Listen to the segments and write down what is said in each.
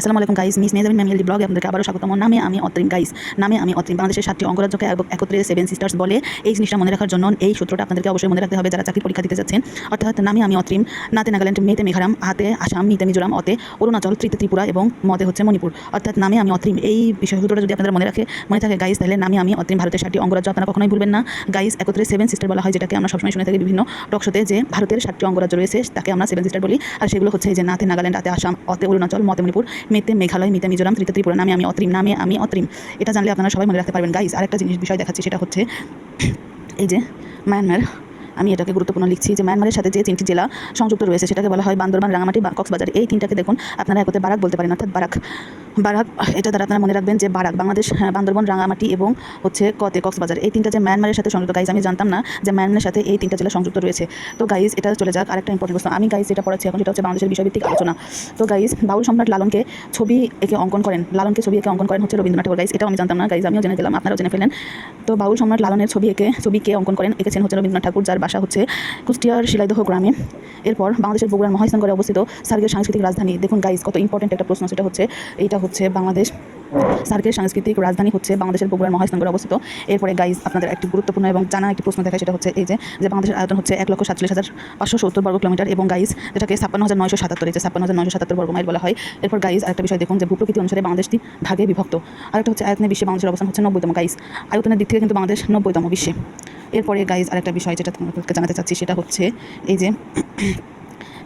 আসসালামু আলাইকুম guys, miss নেজামিন ম্যামিয়ালি ব্লগে আপনাদেরকে আবারও স্বাগতম। নামে আমি অত্রিম গাইস, নামে আমি অত্রিম। বাংলাদেশের 7টি অঙ্গরাজ্যকে একত্রে 7 সিস্টার্স বলে। এই জিনিসটা মনে রাখার জন্য এই সূত্রটা আপনাদেরকে অবশ্যই মনে রাখতে হবে যারা চাকরি পরীক্ষা দিতে যাচ্ছেন। অর্থাৎ নামে আমি অত্রিম, নাতে নাগাল্যান্ড, মেতে মেঘারাম, হাতে আসাম, মিতে মিজোরাম, অতে অরুণাচল, তৃতে ত্রিপুরা এবং মতে হচ্ছে মণিপুর। অর্থাৎ নামে আমি অত্রিম এই বিষয় সূত্রটা যদি আপনারা মনে থাকে গাইস, তাহলে নামে আমি অত্রিম ভারতের 7টি অঙ্গরাজ্য আপনারা কখনোই ভুলবেন না গাইস। একত্রে 7 সিস্টার বলা হয়, যেটাকে আমরা সবসময় শুনে থাকি বিভিন্ন টক শোতে, যে ভারতের 7টি অঙ্গরাজ্য রয়েছে তাকে আমরা 7 সিস্টার বলি। আর সেগুলো হচ্ছে যে নাতে নাগাল্যান্ড, হাতে আসাম, অতে অরুণাচল, মতে মণিপুর, মেতে মেঘালয়, মিতে মিজোরাম, তৃতে ত্রিপুরা। নামে আমি অত্রিম, নামে আমি অত্রিম। এটা জানলে আপনারা সবাই মনে রাখতে পারবেন গাইস। আরেকটা বিষয় দেখাচ্ছি, সেটা হচ্ছে এই যে মায়ানমার। আমি এটাকে গুরুত্বপূর্ণ লিখছি যে মায়ানমারের সাথে যে 3টি জেলা সংযুক্ত রয়েছে সেটাকে বলা হয় বান্দরবান, রাঙামাটি বা কক্সবাজার। এই 3টাকে দেখুন আপনারা একতে বারাক বলতে পারেন, অর্থাৎ বারাক। এটা দ্বারা আপনারা মনে রাখবেন যে বারাক বাংলাদেশ, বান্দরবান, রাঙামাটি এবং হচ্ছে কক্সবাজার। এই 3টা যে মায়ানমারের সাথে সংযুক্ত গাইজ, আমি জানতাম না যে মায়ানমারের সাথে এই 3টা জেলা সংযুক্ত রয়েছে। তো গাইজ এটা চলে যাক আরেকটা ইম্পর্টেন্ট প্রশ্ন। আমি গাইজ যেটা পড়াচ্ছি এখন সেটা হচ্ছে বাংলাদেশের বিষয়ভিত্তিক আলোচনা। তো গাইজ বাউল সম্রাট লালনকে ছবি এঁকে অঙ্কন করেন হচ্ছে রবীন্দ্রনাথ ঠাকুর। গাইজ এটাও আমি জানতাম না গাইজ, আমিও জেনে গেলাম, আপনারাও জেনে ফেলেন। তো বাউল সম্রাট লালনের ছবি কে অঙ্কন এঁকেছেন হচ্ছে রবীন্দ্রনাথ ঠাকুর, যার বাসা হচ্ছে কুষ্টিয়ার শিলাইদহ গ্রামে। এরপর বাংলাদেশের বগুড়ার মহাস্থানগড়ে অবস্থিত সার্কের সাংস্কৃতিক রাজধানী। দেখুন গাইজ কত ইম্পর্টেন্ট একটা প্রশ্ন, সেটা হচ্ছে এইটা হচ্ছে বাংলাদেশ সার্কের সাংস্কৃতিক রাজধানী হচ্ছে বাংলাদেশের বগুড়ার মহাস্থানগড়ে অবস্থিত। এরপরে গাইজ আপনাদের একটি গুরুত্বপূর্ণ এবং জানা একটি প্রশ্ন দেখায়, সেটা হচ্ছে এই যে বাংলাদেশের আয়তন হচ্ছে 1,47,570 বর্গ কিলোমিটার এবং গাইজ যেটাকে 56,977, এই যে 56,977 বর্গ মাইল বলা হয়। এরপর গাইজ আরেকটা বিষয় দেখুন যে ভূপ্রকৃতি অনুসারে বাংলাদেশটি ভাগে বিভক্ত। আরেকটা হচ্ছে আয়তনে বিশ্বে বাংলাদেশের অবস্থান হচ্ছে 90তম গাইজ। আয়তনের দিক থেকে কিন্তু বাংলাদেশ 90তম বিশ্বে। এরপরে গাইজ আরেকটা বিষয় যেটা তোমাদেরকে জানাতে চাচ্ছি, সেটা হচ্ছে এই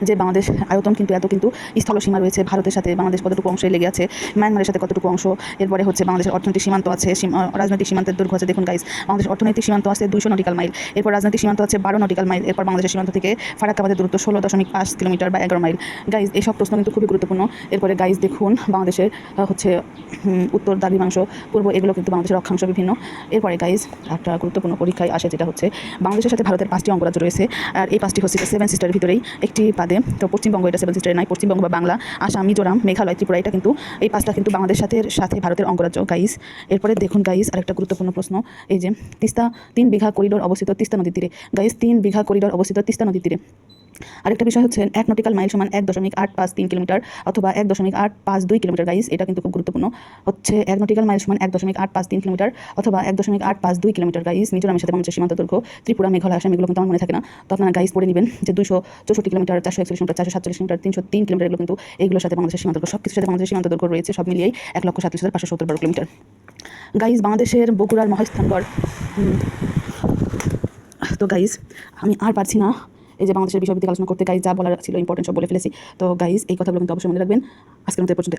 যে বাংলাদেশ আয়তন কিন্তু স্থলসীমা রয়েছে ভারতের সাথে। বাংলাদেশ কতটুকু অংশে লেগে আছে মায়ানমারের সাথে, কতটুকু অংশ। এরপরে হচ্ছে বাংলাদেশের অর্থনৈতিক সীমান্ত আছে, রাজনৈতিক সীমান্তের দৈর্ঘ্য আছে। দেখুন গাইজ বাংলাদেশের অর্থনৈতিক সীমান্ত আছে 200 নটিক্যাল মাইল, এরপর রাজনৈতিক সীমান্ত আছে 12 নটিক্যাল মাইল, এরপর বাংলাদেশের সীমান্ত থেকে ফারাক্কাবাদের দূরত্ব 16.5 কিলোমিটার বা 11 মাইল। গাইজ এইসব প্রশ্ন কিন্তু খুবই গুরুত্বপূর্ণ। এরপরে গাইজ দেখুন বাংলাদেশের হচ্ছে উত্তর, দ্রাঘিমাংশ, পূর্ব, এগুলো কিন্তু বাংলাদেশের অক্ষাংশ বিভিন্ন। এরপরে গাইজ একটা গুরুত্বপূর্ণ পরীক্ষায় আসে, যেটা হচ্ছে বাংলাদেশের সাথে ভারতের 5টি অঙ্গরাজ্য রয়েছে, আর এই 5টি হচ্ছে 7 সিস্টারের ভিতরেই একটি পাদে। তো পশ্চিমবঙ্গ এটা 7 সিস্টারে নাই, পশ্চিমবঙ্গ বা বাংলা, আসাম, মিজোরাম, মেঘালয়, ত্রিপুরা, এটা কিন্তু এই 5টা কিন্তু বাংলাদেশের সাথে ভারতের অঙ্গরাজ্য গাইজ। এরপরে দেখুন গাইজ আরেকটা গুরুত্বপূর্ণ প্রশ্ন, এই যে তিস্তা 3 বিঘা করিডোর অবস্থিত তিস্তা নদীর তীরে। গাইজ 3 বিঘা করিডোর অবস্থিত তিস্তা নদীর তীরে। আরেকটা বিষয় হচ্ছে 1 নটিক্যাল মাইল সমান 1.853 কিলোমিটার অথবা 1.852 কিলোমিটার। গাইজ এটা কিন্তু খুব গুরুত্বপূর্ণ, হচ্ছে 1 নটিক্যাল মাইল সমান 1.853 কিলোমিটার অথবা 1.852 কিলোমিটার। গাইজ মিজোরামের সাথে বাংলাদেশের সীমান্ত দৈর্ঘ্য, ত্রিপুরা, মেঘালয়, আসাম, এগুলো কিন্তু আমার মনে থাকে না। তো আপনারা গাইজ পড়ে নেবেন যে 264 কিলোমিটার, 441 কিলোমিটার, 447 কিলোমিটার, 303 কিলোমিটার, এগুলো কিন্তু এইগুলোর সাথে বাংলাদেশের সীমান্ত দৈর্ঘ্য, সব কিছুর সাথে বাংলাদেশের সীমান্ত দৈর্ঘ্য রয়েছে সব মিলিয়েই 1,47,570 বর্গ কিলোমিটার। গাইজ বাংলাদেশের বগুড়ার মহাস্থানগড়। তো গাইজ আমি আর পারছি না এই যে বাংলাদেশের বিষয়ভিত্তিক আলোচনা করতে। গাইজ যা বলার ছিল ইম্পর্টেন্ট সব বলে ফেলেছি। তো গাইজ এই কথাগুলো কিন্তু অবশ্যই মনে রাখবেন। আজকের মতো এই পর্যন্ত।